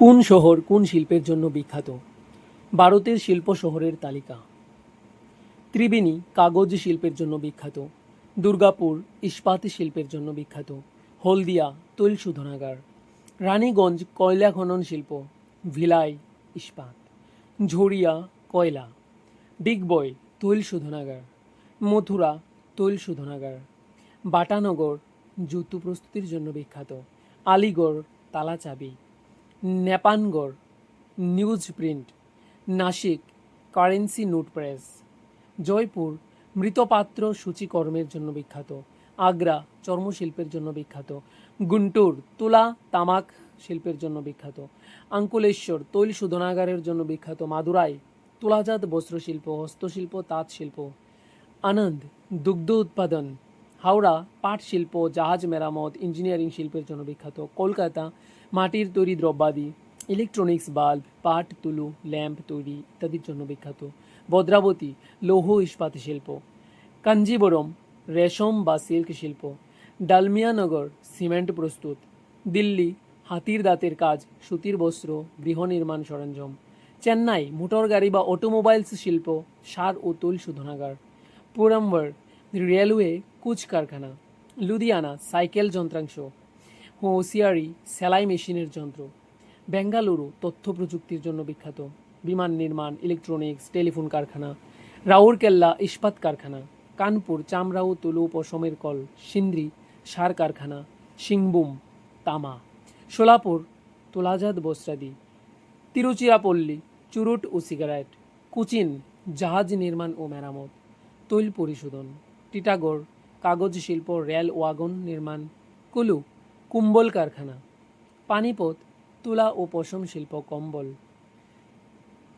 কোন শহর কোন শিল্পের জন্য বিখ্যাত? ভারতের শিল্প শহরের তালিকা। ত্রিবেণী কাগজ শিল্পের জন্য বিখ্যাত। দুর্গাপুর ইস্পাত শিল্পের জন্য বিখ্যাত। হলদিয়া তৈল শোধনাগার। রানীগঞ্জ কয়লা খনন শিল্প। ভিলাই ইস্পাত। ঝরিয়া কয়লা। ডিগবয় তৈল শোধনাগার। মথুরা তৈল শোধনাগার। বাটানগর জুতো প্রস্তুতির জন্য বিখ্যাত। আলিগড় তালা চাবি। Nepanagar newsprint. Nashik currency note press. Jaipur মৃৎপাত্র সূচিকর্মের জন্য বিখ্যাত। আগ্রা চর্মশিল্পের জন্য বিখ্যাত। গুন্টুর তুলা তামাক শিল্পের জন্য বিখ্যাত। আঙ্কুলেশ্বর তৈল শোধনাগারের জন্য বিখ্যাত। মাদুরাই তুলাজাত বস্ত্রশিল্প, হস্তশিল্প, তাঁত শিল্প। আনন্দ দুগ্ধ উৎপাদন। হাওড়া পাট শিল্প, জাহাজ মেরামত, ইঞ্জিনিয়ারিং শিল্পের জন্য বিখ্যাত। কলকাতা মাটির তৈরি দ্রব্যাদি, ইলেকট্রনিক্স, বাল্ব, পাট, তুলু, ল্যাম্প তৈরি ইত্যাদির জন্য বিখ্যাত। ভদ্রাবতী লৌহ ইস্পাত শিল্প। কাঞ্জিবরম রেশম বা সিল্ক শিল্প। ডালমিয়ানগর সিমেন্ট প্রস্তুত। দিল্লি হাতির দাঁতের কাজ, সুতির বস্ত্র, গৃহ নির্মাণ সরঞ্জাম। চেন্নাই মোটর গাড়ি বা অটোমোবাইলস শিল্প, সার ও তৈল শোধনাগার। পুরম্বর রেলওয়ে কোচ কারখানা। লুধিয়ানা সাইকেল যন্ত্রাংশ। হোসিয়ারি সেলাই মেশিনের যন্ত্র। বেঙ্গালুরু তথ্য প্রযুক্তির জন্য বিখ্যাত। বিমান নির্মাণ, ইলেকট্রনিক্স, টেলিফোন কারখানা। রাউরকেল্লা ইস্পাত কারখানা। কানপুর চামড়া ও তুলো পশমের কল। সিন্দ্রি সার কারখানা। সিংবুম তামা। সোলাপুর তোলাজাত বস্ত্রাদি। তিরুচিরাপল্লী চুরুট ও সিগারেট। কুচিন জাহাজ নির্মাণ ও মেরামত, তৈল পরিশোধন। টিটাগড় কাগজ শিল্প, রেল ওয়াগন নির্মাণ। কুলু কুম্বল কারখানা। পানিপথ তুলা ও পশম শিল্প, কম্বল।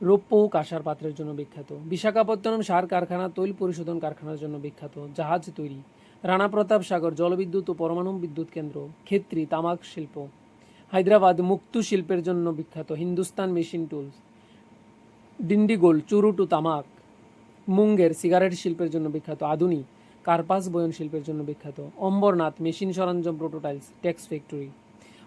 রৌপ্য ও কাঁসার পাত্রের জন্য বিখ্যাত। বিশাখাপত্তনম সার কারখানা, তৈল পরিশোধন কারখানার জন্য বিখ্যাত। জাহাজ তৈরি। রানা প্রতাপ সাগর জলবিদ্যুৎ ও পরমাণু বিদ্যুৎ কেন্দ্র। ক্ষেত্রী তামাক শিল্প। হায়দ্রাবাদ মুক্তু শিল্পের জন্য বিখ্যাত। Hindustan machine tools. ডিন্ডিগোল চুরুট ও তামাক। মুঙ্গের সিগারেট শিল্পের জন্য বিখ্যাত। আধুনি কার্পাস বয়ন শিল্পের জন্য বিখ্যাত। অম্বরনাথ মেশিন সরঞ্জাম, প্রোটোটাইলস, টেক্স ফ্যাক্টরি।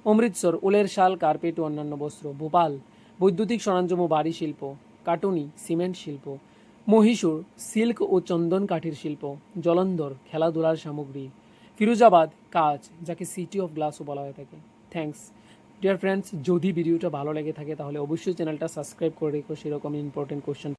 অমৃতসর উলের শাল, কার্পেট ও অন্যান্য বস্ত্র। ভোপাল বৈদ্যুতিক সরঞ্জাম ও বাড়ি শিল্প। কাটুনি সিমেন্ট শিল্প। মহীশূর সিল্ক ও চন্দন কাঠের শিল্প। জলন্ধর খেলাধুলার সামগ্রী। ফিরোজাবাদ কাঁচ, যাকে সিটি অফ গ্লাসও বলা হয়ে থাকে। থ্যাঙ্কস ডিয়ার ফ্রেন্ডস, যদি ভিডিওটা ভালো লেগে থাকে তাহলে অবশ্যই চ্যানেলটা সাবস্ক্রাইব করে রেখো সেরকম ইম্পর্টেন্ট কোশ্চেন